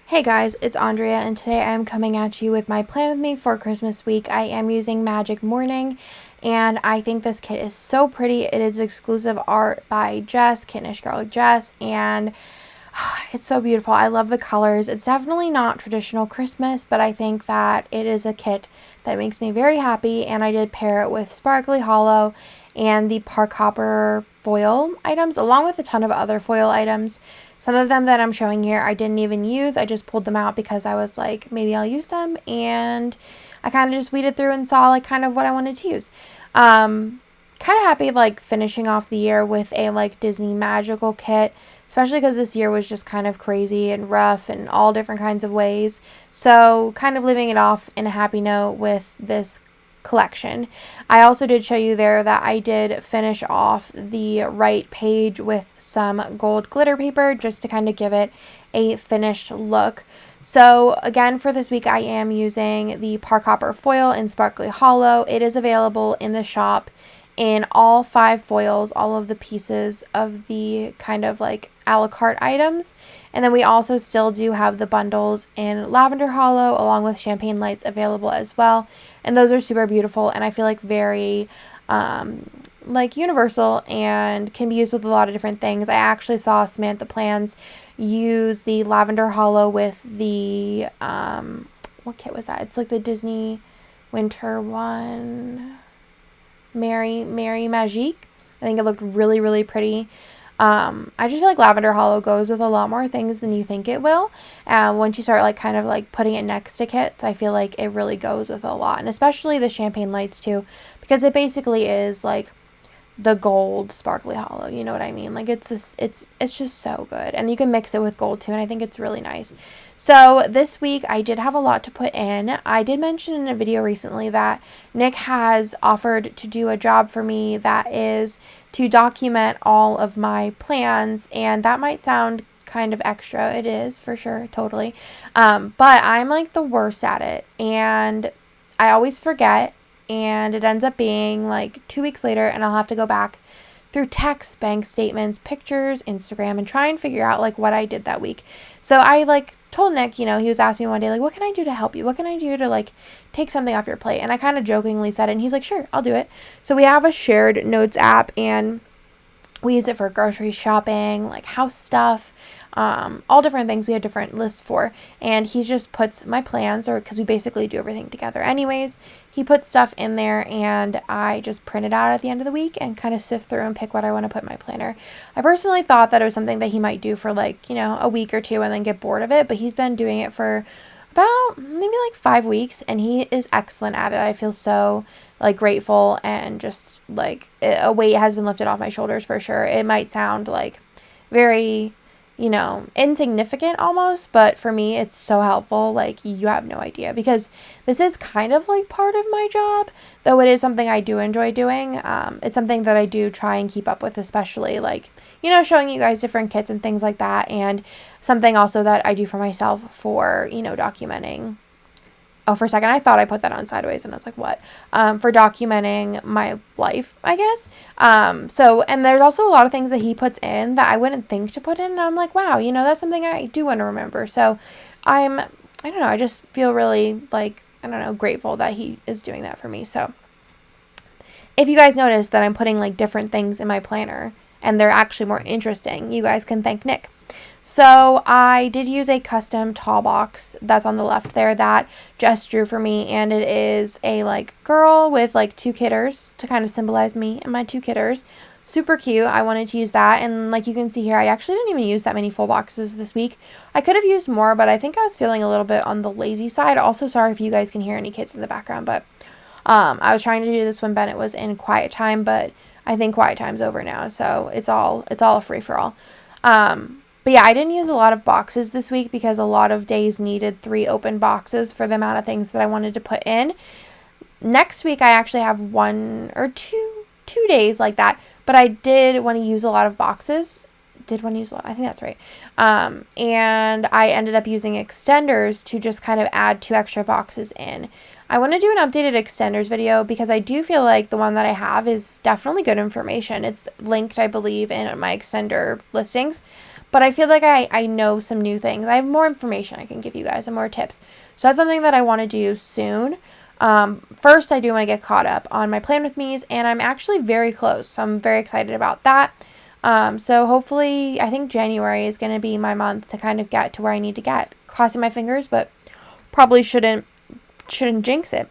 Hey guys, it's Andrea, and today I am coming at you with my plan with me for Christmas week. I am using Magic Morning, and I think this kit is so pretty. It is exclusive art by Jess, Knish Garlic Jess, and it's so beautiful. I love the colors. It's definitely not traditional Christmas, but I think that it is a kit that makes me very happy, and I did pair it with Sparkly Hollow and the Park Hopper foil items, along with a ton of other foil items. Some of them that I'm showing here I didn't even use. I just pulled them out because I was like, maybe I'll use them, and I kind of just weeded through and saw like kind of what I wanted to use. Kind of happy like finishing off the year with a like Disney magical kit, especially because this year was just kind of crazy and rough in all different kinds of ways. So kind of leaving it off in a happy note with this collection. I also did show you there that I did finish off the right page with some gold glitter paper just to kind of give it a finished look. So again, for this week, I am using the Park Hopper foil in Sparkly Hollow. It is available in the shop in all 5 foils, all of the pieces of the kind of like a la carte items. And then we also still do have the bundles in Lavender Hollow along with Champagne Lights available as well. And those are super beautiful, and I feel like very like universal and can be used with a lot of different things. I actually saw Samantha Plans use the Lavender Hollow with the what kit was that? It's like the Disney winter one. Mary Magique. I think it looked really, really pretty. I just feel like Lavender Hollow goes with a lot more things than you think it will. Once you start like kind of like putting it next to kits, I feel like it really goes with a lot. And especially the Champagne Lights too, because it basically is like the gold Sparkly Hollow, you know what I mean? Like it's just so good, and you can mix it with gold too, and I think it's really nice. So this week I did have a lot to put in. I did mention in a video recently that Nick has offered to do a job for me that is to document all of my plans, and that might sound kind of extra. It is for sure, totally. But I'm like the worst at it, and I always forget, and it ends up being like 2 weeks later, and I'll have to go back through text, bank statements, pictures, Instagram, and try and figure out like what I did that week. So I like told Nick, he was asking me one day like, what can I do to help you? What can I do to like take something off your plate? And I kind of jokingly said it, and he's like, sure, I'll do it. So we have a shared notes app, and we use it for grocery shopping, like house stuff, all different things we have different lists for. And he just puts my plans, or because we basically do everything together anyways, he puts stuff in there, and I just print it out at the end of the week and kind of sift through and pick what I want to put in my planner. I personally thought that it was something that he might do for like, a week or two and then get bored of it, but he's been doing it for about maybe like 5 weeks, and he is excellent at it. I feel so like grateful, and just like a weight has been lifted off my shoulders for sure. It might sound like very, insignificant almost, but for me it's so helpful. Like you have no idea, because this is kind of like part of my job, though it is something I do enjoy doing. It's something that I do try and keep up with, especially like, showing you guys different kits and things like that, and something also that I do for myself for, documenting. Oh, for a second, I thought I put that on sideways, and I was like, what? For documenting my life, I guess. And there's also a lot of things that he puts in that I wouldn't think to put in, and I'm like, wow, that's something I do want to remember. So I don't know, I just feel really, like, I don't know, grateful that he is doing that for me. So if you guys notice that I'm putting, like, different things in my planner, and they're actually more interesting, you guys can thank Nick. So I did use a custom tall box that's on the left there that Jess drew for me, and it is a like girl with like 2 kitters to kind of symbolize me and my 2 kitters. Super cute. I wanted to use that, and like you can see here, I actually didn't even use that many full boxes this week. I could have used more, but I think I was feeling a little bit on the lazy side. Also, sorry if you guys can hear any kids in the background, but I was trying to do this when Bennett was in quiet time, but I think quiet time's over now, so it's all a free for all. But yeah, I didn't use a lot of boxes this week because a lot of days needed 3 open boxes for the amount of things that I wanted to put in. Next week, I actually have 1 or 2 days like that, but I did want to use a lot of boxes. Did want to use a lot? I think that's right. And I ended up using extenders to just kind of add 2 extra boxes in. I want to do an updated extenders video because I do feel like the one that I have is definitely good information. It's linked, I believe, in my extender listings. but I feel like I know some new things. I have more information I can give you guys and more tips. So that's something that I want to do soon. First, I do want to get caught up on my plan with me's, and I'm actually very close. So I'm very excited about that. So hopefully, I think January is going to be my month to kind of get to where I need to get. Crossing my fingers, but probably shouldn't jinx it.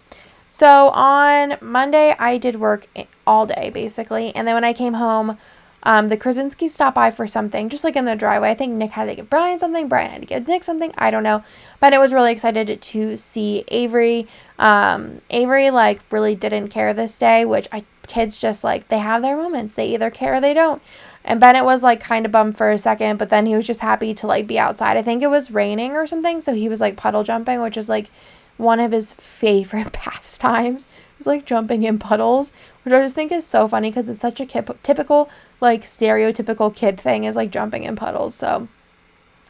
So on Monday, I did work all day, basically. And then when I came home, the Krasinski stopped by for something, just like in the driveway. I think Nick had to give Brian something. Brian had to give Nick something. I don't know. But I was really excited to see Avery. Avery, like, really didn't care this day, which kids just, like, they have their moments. They either care or they don't. And Bennett was, like, kind of bummed for a second, but then he was just happy to, like, be outside. I think it was raining or something, so he was, like, puddle jumping, which is, like, one of his favorite pastimes. It's, like, jumping in puddles, which I just think is so funny because it's such a typical, like, stereotypical kid thing is, like, jumping in puddles. So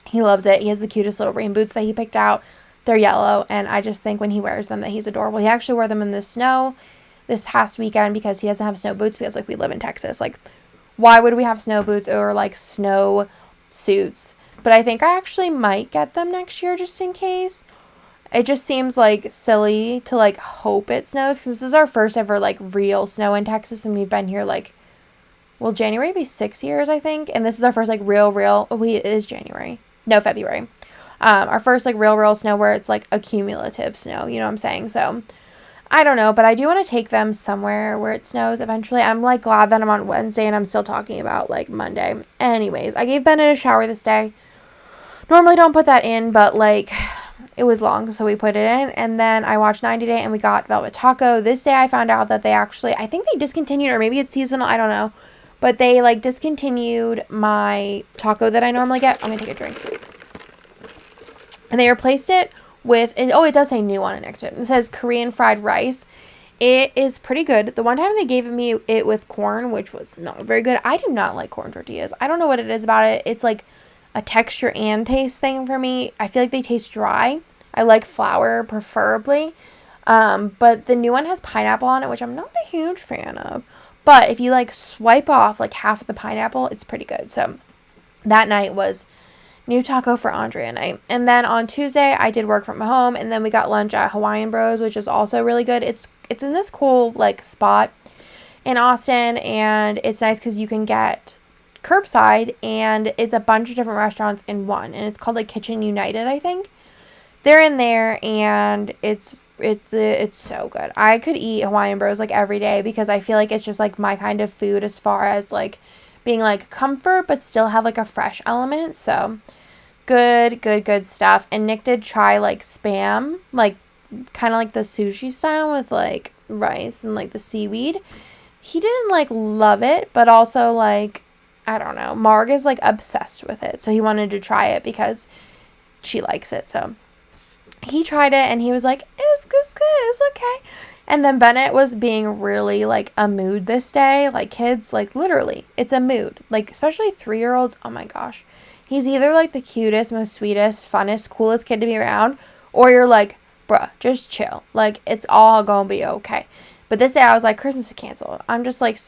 he loves it. He has the cutest little rain boots that he picked out. They're yellow, and I just think when he wears them that he's adorable. He actually wore them in the snow this past weekend because he doesn't have snow boots because, like, we live in Texas. Like, why would we have snow boots or, like, snow suits? But I think I actually might get them next year just in case. It just seems, like, silly to, like, hope it snows because this is our first ever, like, real snow in Texas, and we've been here, like, will January be 6 years, I think? And this is our first, like, it is January. No, February. Our first, like, real snow where it's, like, accumulative snow, you know what I'm saying? So I don't know, but I do want to take them somewhere where it snows eventually. I'm, like, glad that I'm on Wednesday and I'm still talking about, like, Monday. Anyways, I gave Bennett a shower this day. Normally don't put that in, but, like, it was long, so we put it in. And then I watched 90 Day and we got Velvet Taco. This day I found out that I think they discontinued, or maybe it's seasonal, I don't know. But they, like, discontinued my taco that I normally get. I'm going to take a drink. And they replaced it with, it does say new on it next to it. It says Korean fried rice. It is pretty good. The one time they gave me it with corn, which was not very good. I do not like corn tortillas. I don't know what it is about it. It's like a texture and taste thing for me. I feel like they taste dry. I like flour preferably. But the new one has pineapple on it, which I'm not a huge fan of. But if you, like, swipe off, like, half of the pineapple, it's pretty good. So that night was new taco for Andrea night. And then on Tuesday, I did work from home, and then we got lunch at Hawaiian Bros, which is also really good. It's in this cool, like, spot in Austin, and it's nice because you can get curbside, and it's a bunch of different restaurants in one, and it's called, like, Kitchen United, I think. They're in there, and it's so good. I could eat Hawaiian Bros, like, every day because I feel like it's just, like, my kind of food as far as, like, being, like, comfort but still have, like, a fresh element. So good stuff. And Nick did try, like, Spam, like, kind of like the sushi style with, like, rice and, like, the seaweed. He didn't, like, love it, but also, like, I don't know, Marg is, like, obsessed with it, so he wanted to try it because she likes it. So he tried it, and he was like, it was good, it's okay. And then Bennett was being really, like, a mood this day. Like, kids, like, literally, it's a mood. Like, especially 3-year-olds, oh my gosh. He's either, like, the cutest, most sweetest, funnest, coolest kid to be around, or you're like, bruh, just chill. Like, it's all gonna be okay. But this day I was like, Christmas is canceled. I'm just, like,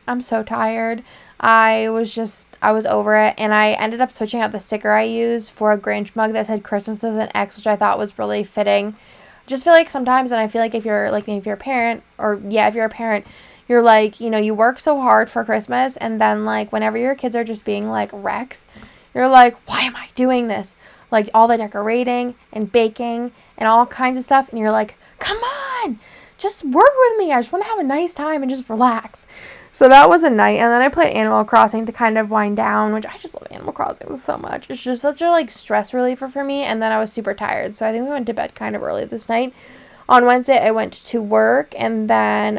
I'm so tired. I was over it, and I ended up switching out the sticker I used for a Grinch mug that said Christmas with an X, which I thought was really fitting. Just feel like sometimes, and I feel like if you're like me, if you're a parent, you're like, you know, you work so hard for Christmas, and then, like, whenever your kids are just being, like, wrecks, you're like, why am I doing this? Like, all the decorating and baking and all kinds of stuff, and you're like, come on, just work with me. I just want to have a nice time and just relax. So that was a night, and then I played Animal Crossing to kind of wind down, which I just love Animal Crossing so much. It's just such a, like, stress reliever for me, and then I was super tired, so I think we went to bed kind of early this night. On Wednesday, I went to work, and then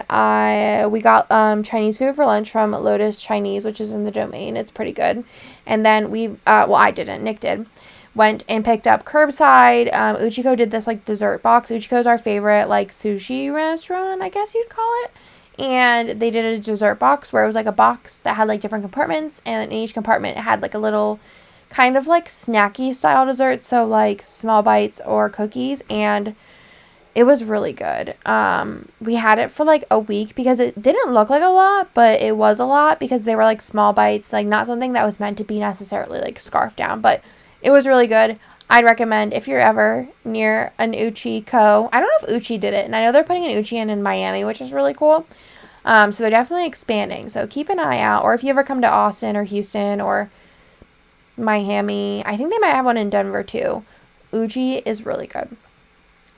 we got Chinese food for lunch from Lotus Chinese, which is in the Domain. It's pretty good. And then I didn't, Nick did, went and picked up curbside. Uchiko did this, like, dessert box. Uchiko's our favorite, like, sushi restaurant, I guess you'd call it. And they did a dessert box where it was, like, a box that had, like, different compartments, and in each compartment it had, like, a little kind of, like, snacky style dessert, so, like, small bites or cookies, and It was really good. We had it for like a week because it didn't look like a lot, but it was a lot because they were like small bites, like not something that was meant to be necessarily like scarfed down, but it was really good. I'd recommend if you're ever near an Uchi Co. I don't know if Uchi did it, and I know they're putting an Uchi in Miami, which is really cool. So they're definitely expanding. So keep an eye out. Or if you ever come to Austin or Houston or Miami, I think they might have one in Denver too. Uchi is really good.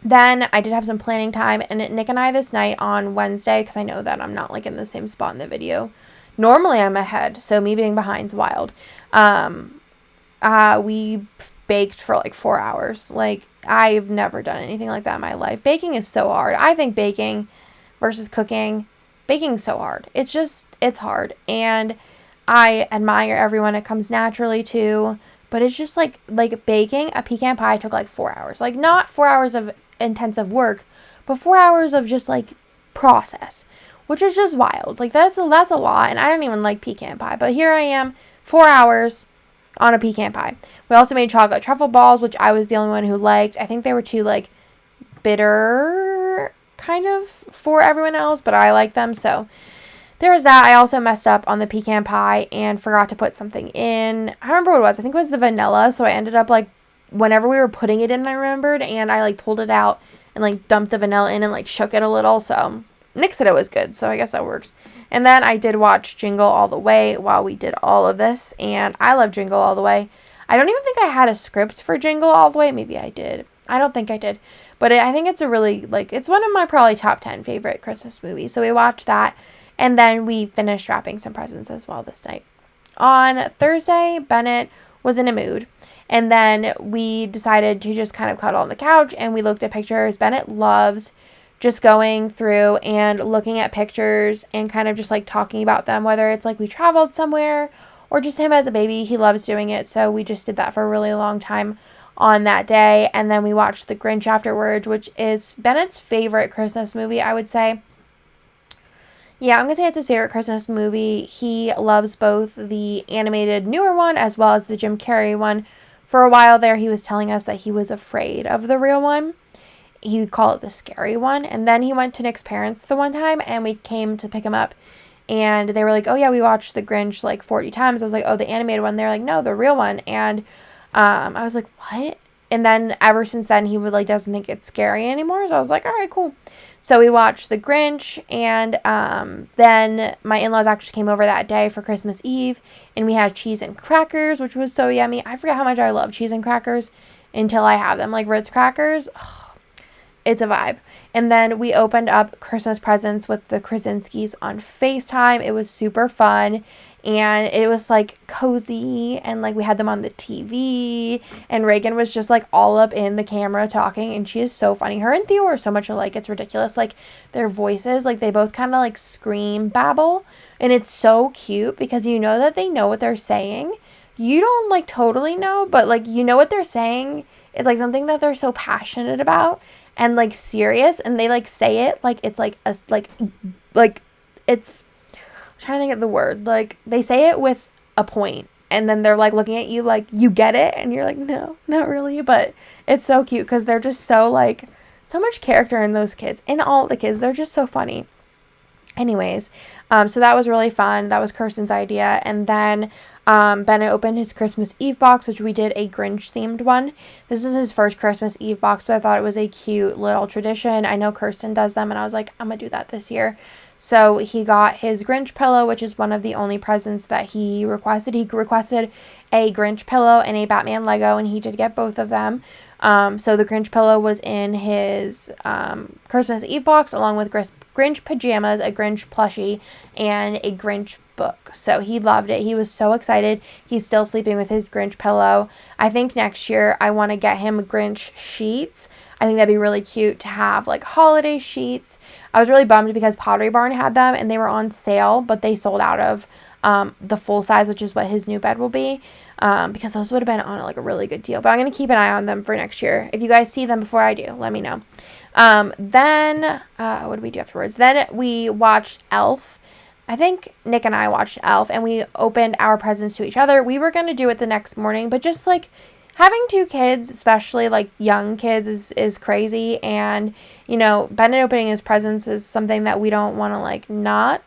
Then I did have some planning time, and Nick and I this night on Wednesday, because I know that I'm not like in the same spot in the video. Normally I'm ahead, so me being behind's wild. We baked for like 4 hours. Like, I've never done anything like that in my life. Baking is so hard. I think baking versus cooking, baking's so hard. It's hard. And I admire everyone it comes naturally to, but it's just like baking a pecan pie took like 4 hours. Like, not 4 hours of intensive work, but 4 hours of just like process, which is just wild. Like, that's a lot, and I don't even like pecan pie, but here I am, 4 hours on a pecan pie. We also made chocolate truffle balls, which I was the only one who liked. I think they were too like bitter kind of for everyone else, but I like them, so there was that. I also messed up on the pecan pie and forgot to put something in. I don't remember what it was. I think it was the vanilla, so I ended up like, whenever we were putting it in, I remembered, and I like pulled it out and like dumped the vanilla in and like shook it a little. So Nick said it was good, so I guess that works. And then I did watch Jingle All the Way while we did all of this, and I love Jingle All the Way. I don't even think I had a script for Jingle All the Way. Maybe I did. I don't think I did. But I think it's a really, like, it's one of my probably top 10 favorite Christmas movies. So we watched that, and then we finished wrapping some presents as well this night. On Thursday, Bennett was in a mood. And then we decided to just kind of cuddle on the couch, and we looked at pictures. Bennett loves just going through and looking at pictures and kind of just like talking about them, whether it's like we traveled somewhere or just him as a baby. He loves doing it. So we just did that for a really long time on that day. And then we watched The Grinch afterwards, which is Bennett's favorite Christmas movie, I would say. Yeah, I'm going to say it's his favorite Christmas movie. He loves both the animated newer one as well as the Jim Carrey one. For a while there, he was telling us that he was afraid of the real one. He would call it the scary one. And then he went to Nick's parents the one time, and we came to pick him up. And they were like, oh, yeah, we watched The Grinch like 40 times. I was like, oh, the animated one. They're like, no, the real one. And I was like, what? And then ever since then, he would like doesn't think it's scary anymore. So I was like, all right, cool. So we watched The Grinch, and then my in-laws actually came over that day for Christmas Eve, and we had cheese and crackers, which was so yummy. I forget how much I love cheese and crackers until I have them. Like Ritz crackers, it's a vibe. And then we opened up Christmas presents with the Krasinskis on FaceTime. It was super fun. And it was like cozy, and like we had them on the TV, and Reagan was just like all up in the camera talking, and she is so funny. Her and Theo are so much alike, it's ridiculous. Like their voices, like they both kind of like scream babble, and it's so cute because you know that they know what they're saying. You don't like totally know, but like you know what they're saying is like something that they're so passionate about and like serious, and they like say it like it's like a like it's, I'm trying to think of the word. Like, they say it with a point, and then they're, like, looking at you like, you get it? And you're like, no, not really. But it's so cute because they're just so, like, so much character in those kids. And all the kids, they're just so funny. Anyways, so that was really fun. That was Kirsten's idea. And then Bennett opened his Christmas Eve box, which we did a Grinch-themed one. This is his first Christmas Eve box, but I thought it was a cute little tradition. I know Kirsten does them, and I was like, I'm going to do that this year. So he got his Grinch pillow, which is one of the only presents that he requested. He requested a Grinch pillow and a Batman Lego, and he did get both of them. So the Grinch pillow was in his Christmas Eve box, along with Grinch pajamas, a Grinch plushie, and a Grinch book. So he loved it. He was so excited. He's still sleeping with his Grinch pillow. I think next year I want to get him Grinch sheets. I think that'd be really cute to have like holiday sheets. I was really bummed because Pottery Barn had them and they were on sale, but they sold out of the full size, which is what his new bed will be, because those would have been on like a really good deal. But I'm going to keep an eye on them for next year. If you guys see them before I do, let me know. Then what did we do afterwards? Then we watched Elf. I think Nick and I watched Elf, and we opened our presents to each other. We were going to do it the next morning, but just like having two kids, especially like young kids, is crazy. And, you know, Bennett opening his presents is something that we don't want to like not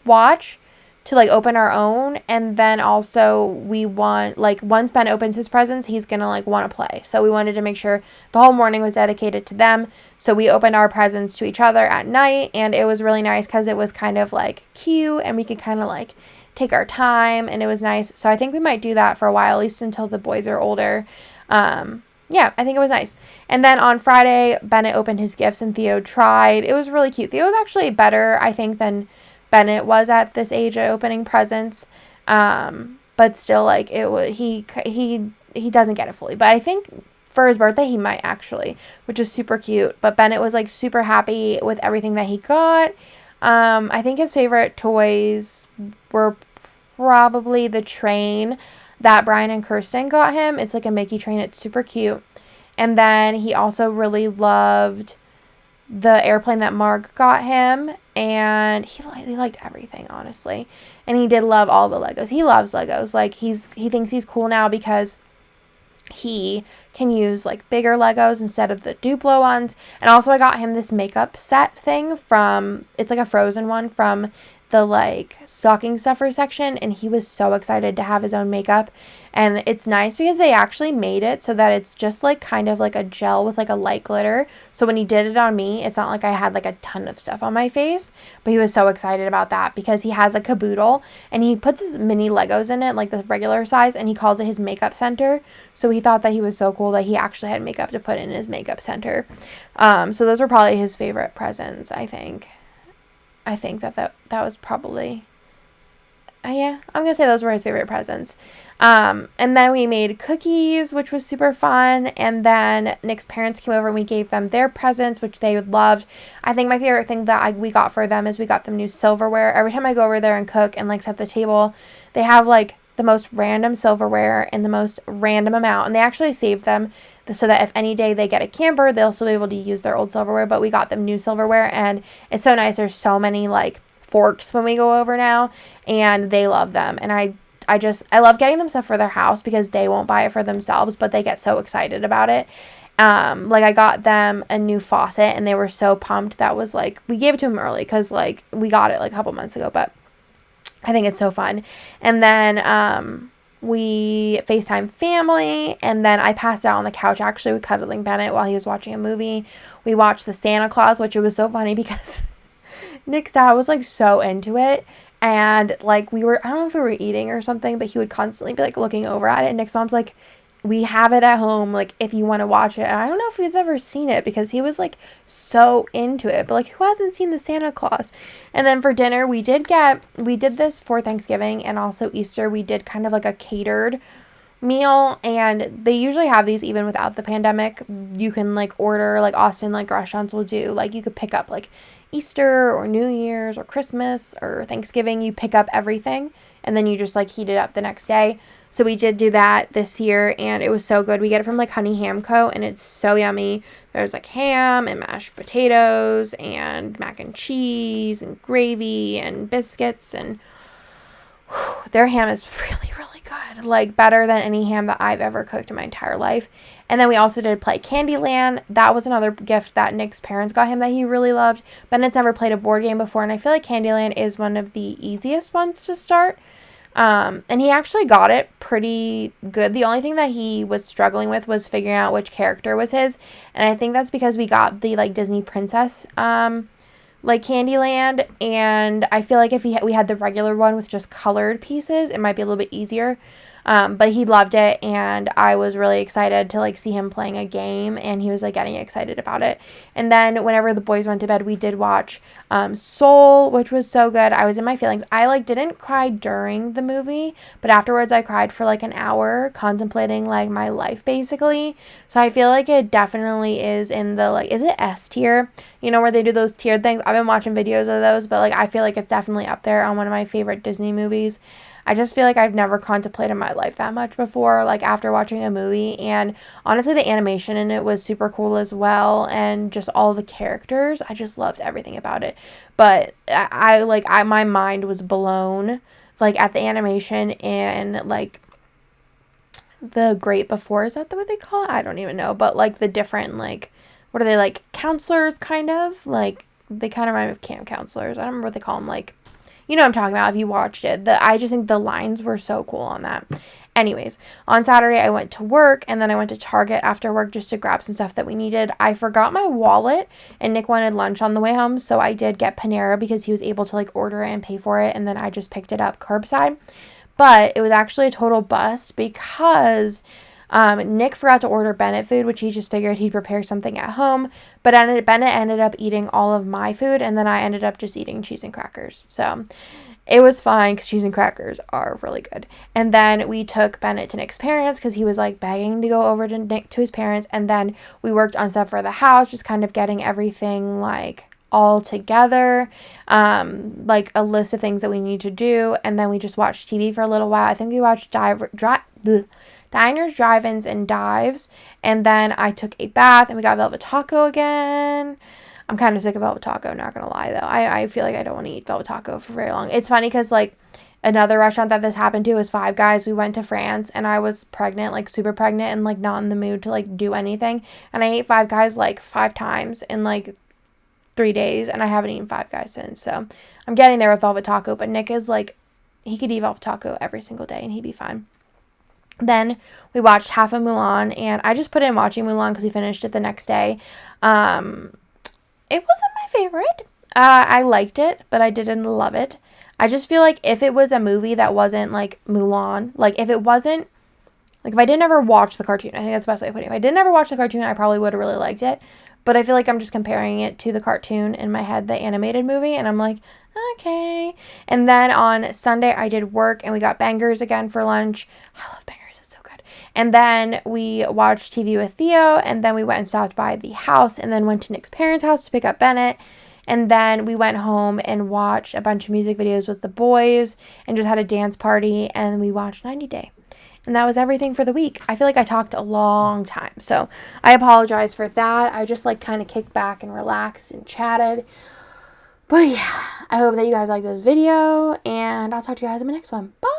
watch, to like open our own. And then also we want, like, once Ben opens his presents, he's gonna like want to play, so we wanted to make sure the whole morning was dedicated to them. So we opened our presents to each other at night, and it was really nice because it was kind of like cute and we could kind of like take our time, and it was nice. So I think we might do that for a while, at least until the boys are older. Yeah, I think it was nice. And then on Friday, Bennett opened his gifts and Theo tried. It was really cute. Theo was actually better, I think, than Bennett was at this age at opening presents. But still, like, it was, he doesn't get it fully. But I think for his birthday, he might actually, which is super cute. But Bennett was like super happy with everything that he got. I think his favorite toys were probably the train that Brian and Kirsten got him. It's like a Mickey train. It's super cute. And then he also really loved the airplane that Marg got him, and he liked everything, honestly. And he did love all the Legos. He loves Legos. Like, he thinks he's cool now because he can use like bigger Legos instead of the Duplo ones. And also I got him this makeup set thing from, it's like a Frozen one from the like stocking stuffer section, and he was so excited to have his own makeup. And it's nice because they actually made it so that it's just like kind of like a gel with like a light glitter, so when he did it on me, it's not like I had like a ton of stuff on my face. But he was so excited about that because he has a caboodle and he puts his mini Legos in it, like the regular size, and he calls it his makeup center. So he thought that he was so cool that he actually had makeup to put in his makeup center. So those were probably his favorite presents, I think. That was probably, yeah, I'm gonna say those were his favorite presents. And then we made cookies, which was super fun. And then Nick's parents came over and we gave them their presents, which they loved. I think my favorite thing that we got for them is we got them new silverware. Every time I go over there and cook and like set the table, they have like the most random silverware in the most random amount, and they actually saved them so that if any day they get a camper, they'll still be able to use their old silverware. But we got them new silverware, and it's so nice. There's so many like forks when we go over now, and they love them. And I love getting them stuff for their house because they won't buy it for themselves, but they get so excited about it. Like I got them a new faucet and they were so pumped. That was like, we gave it to them early because like we got it like a couple months ago, but I think it's so fun. And then we FaceTime family, and then I passed out on the couch actually with cuddling Bennett while he was watching a movie. We watched the Santa Claus, which it was so funny because Nick's dad was like so into it, and like I don't know if we were eating or something, but he would constantly be like looking over at it, and Nick's mom's like, we have it at home, like if you want to watch it. And I don't know if he's ever seen it because he was like so into it, but like who hasn't seen the Santa Claus? And then for dinner we did this for Thanksgiving and also Easter. We did kind of like a catered meal, and they usually have these even without the pandemic. You can like order, like Austin like restaurants will do, like you could pick up like Easter or New Year's or Christmas or Thanksgiving. You pick up everything and then you just like heat it up the next day. So we did do that this year, and it was so good. We get it from like Honey Ham Co., and it's so yummy. There's like ham and mashed potatoes and mac and cheese and gravy and biscuits, and their ham is really, really good. Like better than any ham that I've ever cooked in my entire life. And then we also did play Candyland. That was another gift that Nick's parents got him that he really loved. Bennett's never played a board game before, and I feel like Candyland is one of the easiest ones to start. And he actually got it pretty good. The only thing that he was struggling with was figuring out which character was his. And I think that's because we got the like Disney princess, like Candyland. And I feel like if we had the regular one with just colored pieces, it might be a little bit easier. But he loved it, and I was really excited to like see him playing a game, and he was like getting excited about it. And then whenever the boys went to bed, we did watch Soul, which was so good. I was in my feelings. I like didn't cry during the movie, but afterwards I cried for like an hour contemplating like my life basically. So I feel like it definitely is in the like, is it S tier? You know, where they do those tiered things. I've been watching videos of those, but like I feel like it's definitely up there on one of my favorite Disney movies. I just feel like I've never contemplated my life that much before, like after watching a movie. And honestly, the animation in it was super cool as well. And just all the characters, I just loved everything about it. But my mind was blown, like at the animation and like the great before. Is that what they call it? I don't even know. But like the different, like, what are they, like, counselors, kind of? Like, they kind of remind me of camp counselors. I don't remember what they call them. Like, you know what I'm talking about if you watched it. I just think the lines were so cool on that. Anyways, on Saturday I went to work, and then I went to Target after work just to grab some stuff that we needed. I forgot my wallet, and Nick wanted lunch on the way home, so I did get Panera because he was able to like order it and pay for it, and then I just picked it up curbside. But it was actually a total bust because Nick forgot to order Bennett food, which he just figured he'd prepare something at home. But Bennett ended up eating all of my food, and then I ended up just eating cheese and crackers. So it was fine because cheese and crackers are really good. And then we took Bennett to Nick's parents because he was like begging to go over to his parents. And then we worked on stuff for the house, just kind of getting everything like all together, like a list of things that we need to do. And then we just watched TV for a little while. I think we watched Diners, Drive-Ins, and Dives. And then I took a bath and we got Velvet Taco again. I'm kind of sick of Velvet Taco, not gonna lie though. I feel like I don't want to eat Velvet Taco for very long. It's funny because like another restaurant that this happened to is Five Guys. We went to France and I was pregnant, like super pregnant, and like not in the mood to like do anything. And I ate Five Guys like 5 times in like 3 days, and I haven't eaten Five Guys since. So I'm getting there with Velvet Taco, but Nick is like, he could eat Velvet Taco every single day and he'd be fine. Then we watched half of Mulan, and I just put in watching Mulan because we finished it the next day. It wasn't my favorite. I liked it, but I didn't love it. I just feel like if it was a movie that wasn't like Mulan, like if it wasn't, like if I didn't ever watch the cartoon, I think that's the best way of putting it. If I didn't ever watch the cartoon, I probably would have really liked it. But I feel like I'm just comparing it to the cartoon in my head, the animated movie, and I'm like, okay. And then on Sunday, I did work, and we got bangers again for lunch. I love bangers. It's so good. And then we watched TV with Theo, and then we went and stopped by the house, and then went to Nick's parents' house to pick up Bennett. And then we went home and watched a bunch of music videos with the boys and just had a dance party, and we watched 90 Day. And that was everything for the week. I feel like I talked a long time, so I apologize for that. I just like kind of kicked back and relaxed and chatted. But yeah, I hope that you guys like this video, and I'll talk to you guys in my next one. Bye!